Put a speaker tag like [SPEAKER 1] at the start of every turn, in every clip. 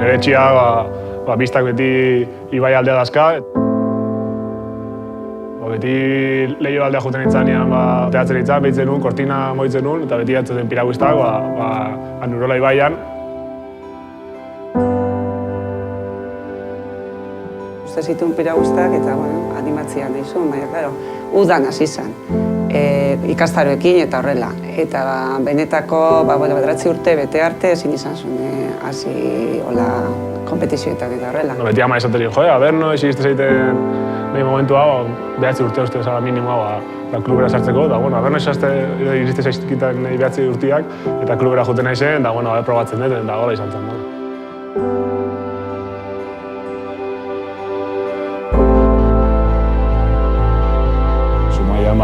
[SPEAKER 1] Nire etxia, biztak beti ibai aldea dazka. Beti lehio aldea juten nintzanean, teatzen nintzen, behitzen nun, kortina moitzen nun, eta beti jatzen piraguistak, Anurola ibaian.
[SPEAKER 2] Uste zituen piraguistak eta animatzia nahi zuen, baina, klaro, udan hasi zen. Ikastaroekin eta horrela. Eta benetako, 9 urte bete arte ezin izan zuen hasi kompetizioetan eta horrela.
[SPEAKER 1] Beti ama esaterin, no existe zeiten behin momentu hau, 9 urte uste zara minimo hau klubera sartzeko, eta no iriste zaizkitan 9 urteak, eta klubera juten nahi zen, eta probatzen dut, eta gola izan zen.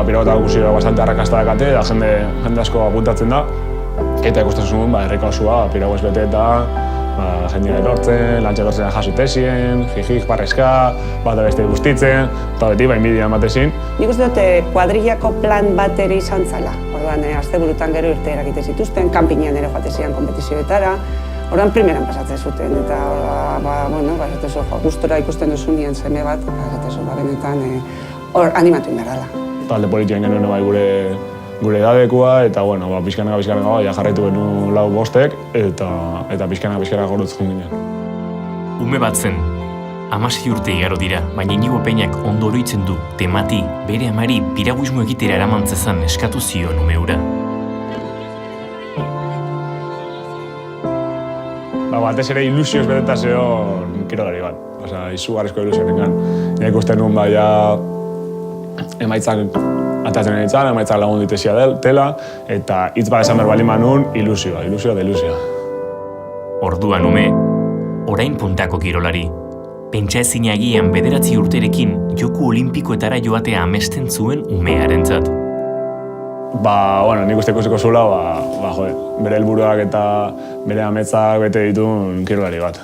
[SPEAKER 1] Piragota guzira bastante arrakasta dakate, da jende asko apuntatzen da. Eta ikusten zuen, errekausua, piraguez bete eta jendea erortzen, lantxe erortzen jaso tesien, jijik, barrezka, bat beste guztitzen, eta beti inbidia ematezin.
[SPEAKER 2] Nik uste dut kuadrillako plan bat ere izan zala. Orduan, asteburutan gero irte erakite zituzten, kanpinean ere joate zian kompetizioetara. Orduan, primeran pasatzen zuten, eta gustora ikusten duzunean seme bat, benetan animatu inberdala.
[SPEAKER 1] Talde politian genuen gure edadekoa, eta pixkanaka jarraitu genuen 4-5, eta pixkanaka gordutzen ginen.
[SPEAKER 3] Ume bat zen, 16 urte igaro dira, baina Inigo Peñak ondo oroitzen du temati bere amari piraguismo egitera eramantzezan eskatu zion ume hura.
[SPEAKER 1] Batez ere ilusioz beteta zeon kirolari bat. Izugarrizko ilusionekan. Nik uste nuen emaitzak atatzen nintzen, emaitzak lagundu ditezia dela, eta hitz bat esan berbali manun, ilusioa da ilusioa.
[SPEAKER 3] Orduan ume, orain puntako kirolari. Pentsa ezin agian 9 urterekin Joku Olimpikoetara joatea amesten zuen umearentzat.
[SPEAKER 1] Nik uste ikusiko zula, bere helburuak eta bere ametzak bete dituen kirolari bat.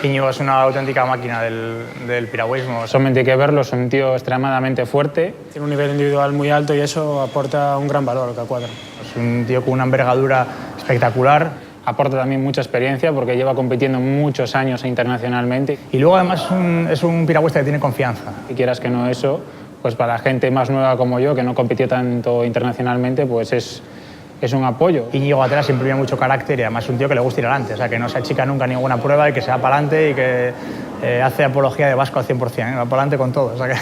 [SPEAKER 4] Íñigo es una auténtica máquina del piragüismo. Solamente hay que verlo, es un tío extremadamente fuerte. Tiene un nivel individual muy alto y eso aporta un gran valor al K4. Es un tío con una envergadura espectacular. Aporta también mucha experiencia porque lleva compitiendo muchos años internacionalmente. Y luego además es un piragüista que tiene confianza. Si quieras que no eso, pues para la gente más nueva como yo, que no compitió tanto internacionalmente, pues es un apoyo. Íñigo Gatera siempre tiene mucho carácter y además es un tío que le gusta ir adelante, o sea, que no se achica nunca ninguna prueba y que se va para adelante y que hace apología de Vasco al 100%, va para adelante con todo. O sea que...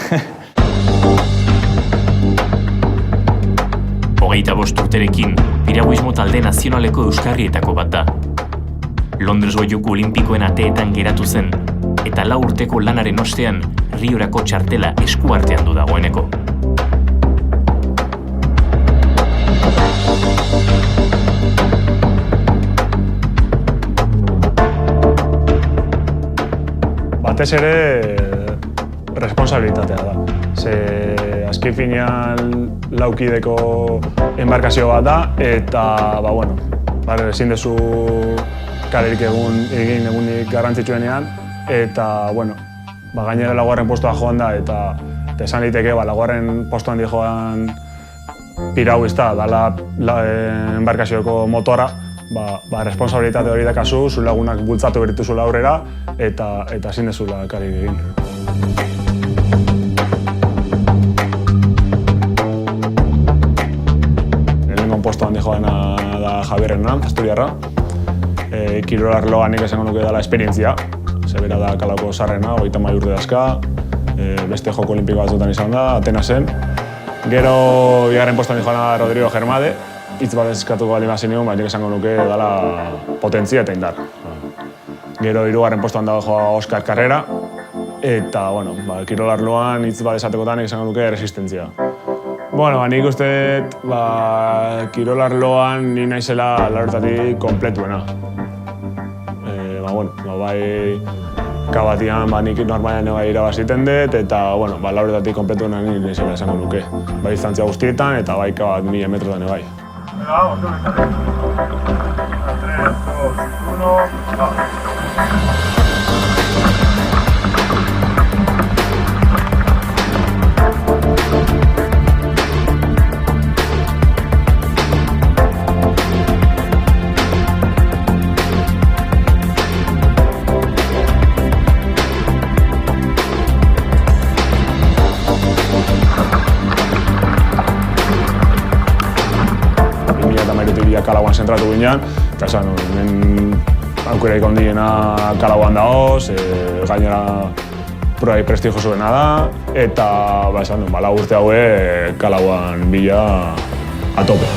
[SPEAKER 3] 25 urterekin, piraguismo talde nazionaleko euskarrietako bat da. Londresgo Joku Olimpikoen ateetan geratu zen, eta 4 urteko lanaren ostean, Riorako txartela eskuartean du dagoeneko.
[SPEAKER 1] Batez ere, responsabilitatea da. Azken finean laukideko enbarkazio bat da, eta, ezin dezu kalerik egin egunik garrantzitsuenean, eta, gainera 4. postoa joan da, eta esan liteke, 4. postoan di joan piraguista, dala enbarkazioko motora, responsabilitate hori dakazu, zu lagunak bultzatu berituzula aurrera, eta ezin dezula kalerik egin. Postoan di joana da Javier Hernán, asturiarra. Kirol arloan nik esango nuke dela esperientzia. Zebera da kalako sarrena, 30 urte dazka. Beste joko olimpiko batzutan izan da, Atenasen. Gero, 2. postoan di joana Rodrigo Germade. Hitz bat eskatuko bali mazin nion, nik esango nuke dela potentzia eta indar. Gero, 3. postoan dago joa Oscar Carrera. Eta, kirol arloan hitz bat esatekotan nik esango nuke resistentzia. Nik uste kirol arloan ni naizela lauretatik kompletuena. Kabatian nik normalean irabaziten dut, eta lauretatik kompletuena ni naizela esango nuke. Bai distantzia guztietan eta bai kabat 1000 metrotan bai. Venga, vamos, 3, 2, 1, Kalauan zentratu ginean, eta esan, hemen aukeraik ondiena Kalauan dagoz, gainera probai prestigiosuena da, eta esan, lau urte haue Kalauan bila a tope.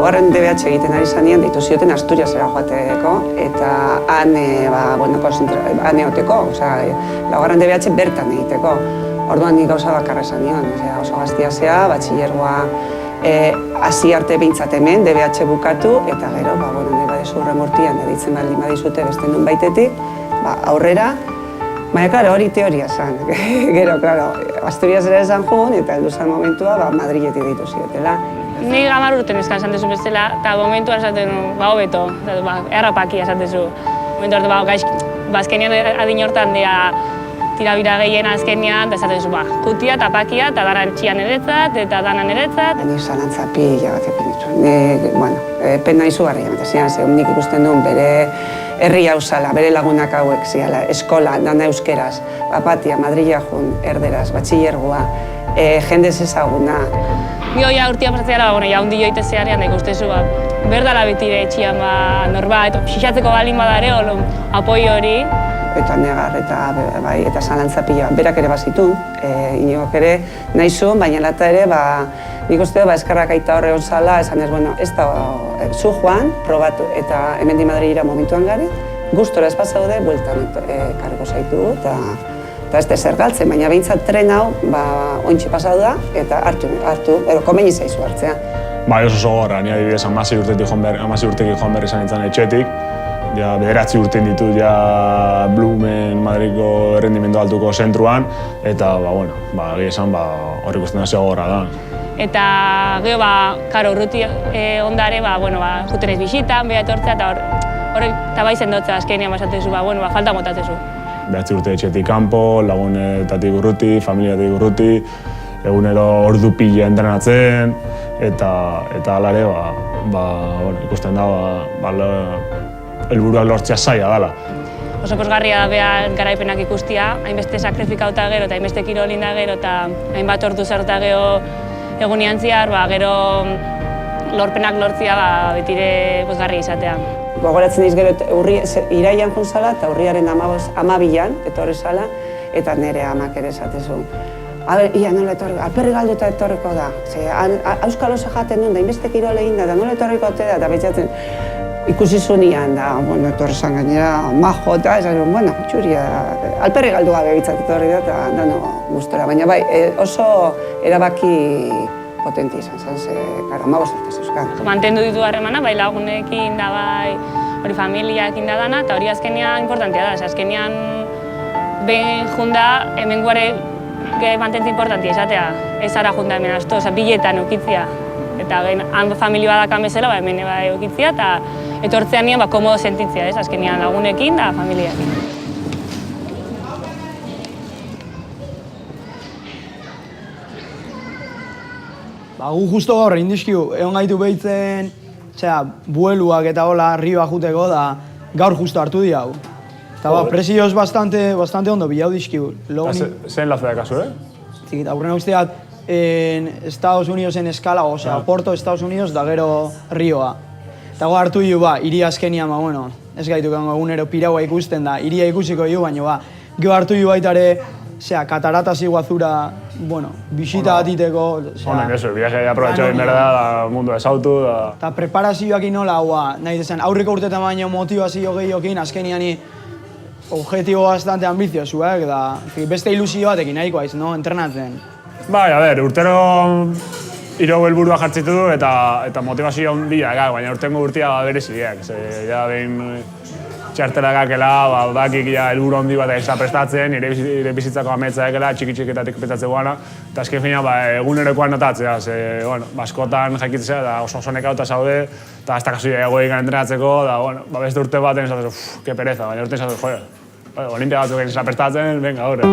[SPEAKER 2] Laugarren DBH egiten ari zanean, deitu zioten Asturiasera joateko, eta han eoteko, laugarren DBH bertan egiteko. Orduan nik gauza bakarra esan nion, oso gaztia zea, batxilergoa hasi arte behintzat hemen, DBH bukatu, eta gero, nahi badezu urremortian, deitzen baldin badizute beste nun baitetik, aurrera. Baina, klaro, hori teoria zen. Gero, klaro, Asturiasera esan joan, eta heldu zen momentua, Madriletik deitu ziotela.
[SPEAKER 5] Ni 10 urte neskan esan dezu bestela, eta momentuan esaten du, hobeto, errapakia esan dezu. Momentu hartu, azkenean adin hortan tirabira gehien azkenean, eta esaten dezu, jutia eta pakia, eta dana txian eretzat, eta dana eretzat.
[SPEAKER 2] Ni zalantza pila bat epin ditu. Pena izugarri ematen zian, nik ikusten duen bere herri hau zala, bere lagunak hauek ziala, eskola, dana euskeraz, Bapatia, Madrila jun, erderaz, batxilergoa, jendez ezaguna.
[SPEAKER 5] Gio ja urtia pasatzea, ja hundi joite zearean, da ikustezu, berdala betire etxian norbait, xixatzeko balin badare, apoi hori.
[SPEAKER 2] Eta negar, eta zalantza pila, berak ere bazitun, inogok ere nahi zuen, baina lata ere, nik uste eskarrak aita horre hon zala, esan ez, ez da, zu joan, probatu, eta hemen di Madrilera momentuan gari, gustora ez pasaude, bueltan karriko zaitu, eta ez da zer galtzen, baina behintzat tren hau, ointxe pasau da, eta hartu, komeni zaizu hartzea.
[SPEAKER 1] Oso gogorra, ni adibidez 16 urtetik joan berri izan nintzen etxetik, 9 urte ditut Blumen Madriko errendimendu altuko zentruan, eta, egia esan, hor ikusten da ze gogorra da.
[SPEAKER 5] Eta gero, karo, urruti ondare, juten ez bisitan, beha etortzea, eta hor, bai zendotzea azkenean basatezu, falta motatzezu.
[SPEAKER 1] 9 urte etxetik kanpo, lagunetatik urruti, familiatik urruti, egunero ordu pila entrenatzen, eta hala ere, ikusten da, helburuak lortzea zaila dela.
[SPEAKER 5] Oso pozgarria da behar garaipenak ikustia, hainbeste sakrifikauta gero eta hainbeste kirolin da gero eta hainbat ordu zerta gero egunian zehar, gero lorpenak lortzia betire pozgarria izatea.
[SPEAKER 2] Gogoratzen diz gero iraian joan zala eta urriaren 12an etorri zala eta nire amak ere esatezu. Ia nola etorriko, alperri galduta etorriko da. Auskal oso jaten duen da, hainbeste kirol egin da, nola etorriko ote da, eta betxatzen ikusi zunean da, etorri zan gainera, majo eta esan, txuria, alperri galdu gabe bitzat etorri da, eta gustora. Baina bai, oso erabaki potenti izan zen, ze, karo, 15 urte zeuzkan.
[SPEAKER 5] Mantendu ditu harremana, bai lagunekin da, bai hori familiaekin da dana, eta hori azkenean importantea da, azkenean behin junda, hemen guare mantentzi importantia izatea, ez ara junda hemen astu, biletan eukitzia. Eta han familia badakan bezala, hemen eukitzia, eta etortzean nian komodo sentitzea, azkenean lagunekin da familiaekin.
[SPEAKER 6] Gu justo gaur egin dizkigu, egon gaitu behitzen, bueluak eta hola rioa juteko da gaur justo hartu di hau. Eta presioz bastante ondo bilau dizkigu.
[SPEAKER 1] Zein lazea kasu,
[SPEAKER 6] Aurren usteat, Estados Unidesen eskala, Porto, Estados Unidos, da gero rioa. Eta hartu di hiri azkenian, ez gaitu egunero piraua ikusten da, hiria ikusiko du, baina gero hartu di baitare, katarata ziguazura, bisita bat iteko.
[SPEAKER 1] Honen, eso, viaje aprobetxo egin behar da, mundu ezautu.
[SPEAKER 6] Eta preparazioak inola, nahi dezen, aurreko urtetan baino motivazio gehiokin, azkenian objetibo bastante ambiziosu, da beste ilusio batekin nahikoa iz, entrenatzen.
[SPEAKER 1] Bai, urtero hiru helburua jartzitu du eta motivazio handia, baina urtengo urtia bereziak. Ja behin txartelakakela, bakik helburu handi bat egin prestatzen, nire bizitzako ametza ekela, txiki-txiketatik pentsatze guana, eta azken fina egunerokoan notatzea, askotan jakitzea, da oso nekauta zaude, eta ez da kasu egoik entrenatzeko, da beste urte baten esatzen, que pereza, baina urte esatzen, joder, olimpia batzuk egin prestatzen, venga, horre.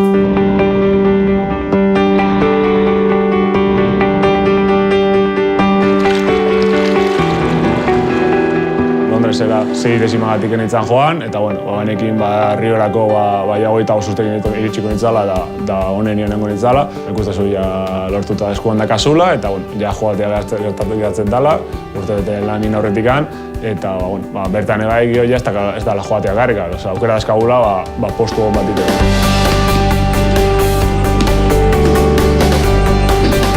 [SPEAKER 1] Londresera 6 desimagatik nintzen joan, eta bueno, banekin Riorako ja 25 iritsiko nintzala, da honen nengo nintzala. Ikustazu ja lortuta eskuan dakazula, eta bueno, ja joatea gertatu gidatzen dela, urte bete lan inaurretikan, eta bertan ebai gio ja ez dala joatea garrika, aukera dazkagula postu hon bat ditu.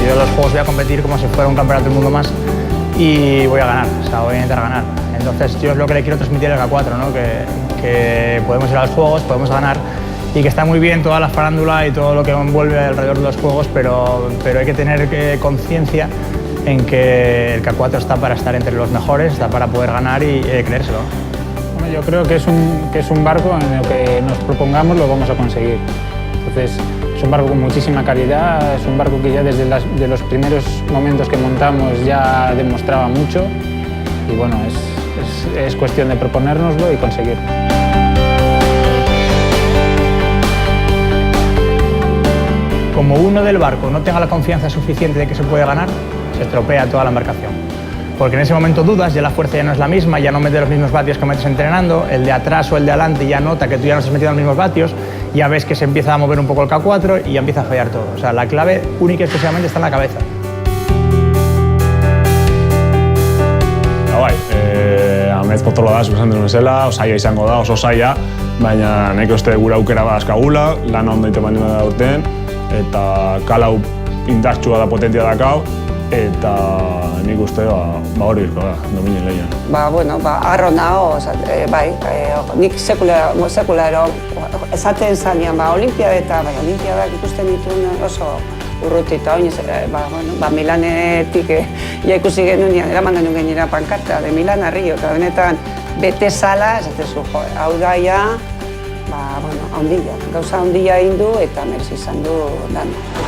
[SPEAKER 4] Yo en los juegos voy a competir como si fuera un campeonato del mundo más y voy a ganar, o sea, voy a intentar ganar. Entonces yo es lo que le quiero transmitir al K4, ¿no? Que podemos ir a los juegos, podemos ganar y que está muy bien toda la farándula y todo lo que envuelve alrededor de los juegos, pero hay que tener conciencia en que el K4 está para estar entre los mejores, está para poder ganar y creérselo.
[SPEAKER 7] Bueno, yo creo que es un barco en el que nos propongamos lo vamos a conseguir. Entonces, es un barco con muchísima calidad, es un barco que ya desde los primeros momentos que montamos ya demostraba mucho y bueno, es cuestión de proponérnoslo y conseguirlo.
[SPEAKER 4] Como uno del barco no tenga la confianza suficiente de que se puede ganar, se estropea toda la embarcación. Porque en ese momento dudas, ya la fuerza ya no es la misma, ya no metes los mismos vatios que metes entrenando, el de atrás o el de adelante ya nota que tú ya no estás metiendo los mismos vatios, ya ves que se empieza a mover un poco el K4 y ya empieza a fallar todo. O sea, la clave única y exclusivamente está en la cabeza.
[SPEAKER 1] Amets potoloa da, zuzen duen zela, osaia izango da, oso osaia, baina nahiko uste gure aukera badazkagula, lana ondo egiten baino da urtean, eta kalau indartsua da, potentia dakau, eta nik uste hori irko da, dominen lehian.
[SPEAKER 2] Arro nago, nik sekulero esaten zanean, olimpiadak ikusten dituen oso urruti eta oinez, Milanetik ja ikusi genuen, eraman genuen gainera pankarta, de Milan a Rio, eta benetan bete zala, esatezu, hau da ja, handia, gauza handia egin du eta merezi izan du dana.